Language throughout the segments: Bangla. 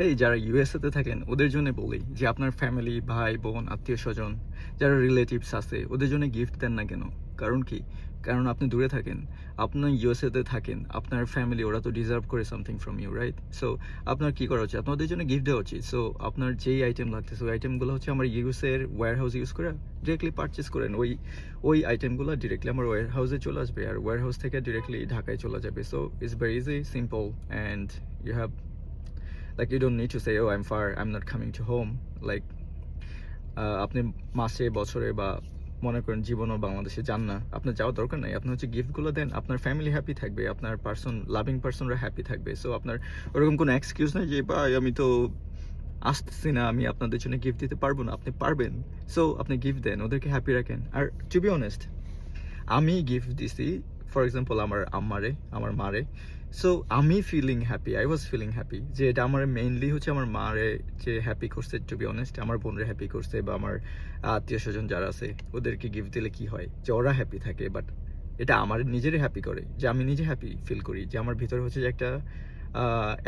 এই যারা ইউএসএতে থাকেন ওদের জন্য বলি যে আপনার ফ্যামিলি, ভাই, বোন, আত্মীয়স্বজন যারা রিলেটিভস আছে ওদের জন্য গিফট দেন না কেন? কারণ কি? কারণ আপনি দূরে থাকেন। আপনি ইউএসএতে থাকেন। আপনার ফ্যামিলি ওরা তো ডিজার্ভ করে something from you, right? So আপনার কি করা উচিত? আপনার ওদের জন্য গিফট দেওয়া উচিত। সো আপনার যেই আইটেম লাগতেছে ওই আইটেমগুলো হচ্ছে আমার ইউএসএ এর ওয়্যারহাউস ইউজ করে ডিরেক্টলি পারচেজ করেন। ওই আইটেমগুলো ডিরেক্টলি আমার ওয়্যারহাউসে চলে আসবে আর ওয়্যারহাউস থেকে ডিরেক্টলি ঢাকায় চলে যাবে। So it's very easy, simple and you have like you don't need to say, oh, I'm far, I'm not coming to home. Like আপনি মাসে বছরে বা মনে করেন জীবনও বাংলাদেশে যান না, আপনার যাওয়ার দরকার নাই। আপনি হচ্ছে গিফটগুলো দেন, আপনার ফ্যামিলি হ্যাপি থাকবে, আপনার লাভিং পার্সনরা হ্যাপি থাকবে। সো আপনার ওরকম কোনো এক্সকিউজ নাই যে ভাই আমি তো আসতেছি না, আমি আপনাদের জন্য গিফট দিতে পারবো না। আপনি পারবেন। সো আপনি গিফট দেন, ওদেরকে হ্যাপি রাখেন। আর টু বি অনেস্ট, আমি গিফট দিছি ফর এক্সাম্পল আমার আম্মারে, আমার মারে। সো আমি feeling happy, I was feeling happy যে এটা আমার মেইনলি হচ্ছে আমার মারে যে হ্যাপি করছে। টু বি অনেস্ট, আমার বোনরে হ্যাপি করছে বা আমার আত্মীয় স্বজন যারা আছে ওদেরকে গিফট দিলে কি হয় যে ওরা হ্যাপি থাকে। বাট এটা আমার নিজেরই হ্যাপি করে যে আমি নিজে হ্যাপি ফিল করি যে আমার ভিতরে হচ্ছে যে একটা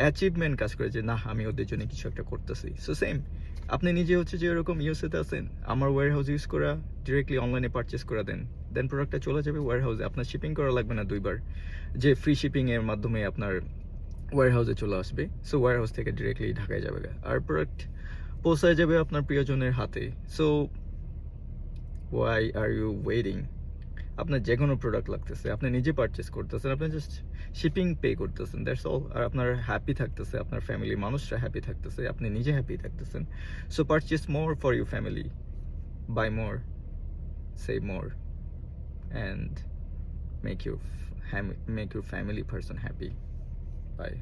অ্যাচিভমেন্ট কাজ করে যে না আমি ওদের জন্য কিছু একটা করতেছি। সো সেম আপনি নিজে হচ্ছে যে এরকম ইউএসএতে আছেন, আমার ওয়্যার হাউস ইউজ করা ডিরেক্টলি অনলাইনে পারচেস করে দেন প্রোডাক্টটা চলে যাবে ওয়্যার হাউসে। আপনার শিপিং করা লাগবে না দুইবার, যে ফ্রি শিপিং এর মাধ্যমে আপনার ওয়্যার হাউসে চলে আসবে। সো ওয়্যার হাউস থেকে ডিরেক্টলি ঢাকায় যাবে আর প্রোডাক্ট পৌঁছায় যাবে আপনার প্রিয়জনের হাতে। So why are you waiting? আপনার যে কোনো প্রোডাক্ট লাগতেছে, আপনি নিজে পারচেস করতেছেন, আপনি জাস্ট শিপিং পে করতেছেন, দ্যাটস অল। আর আপনার হ্যাপি থাকতেছে, আপনার ফ্যামিলির মানুষরা হ্যাপি থাকতেছে, আপনি নিজে হ্যাপি থাকতেছেন। So purchase more for your family, buy more, save more, and make your make your family person happy. Bye.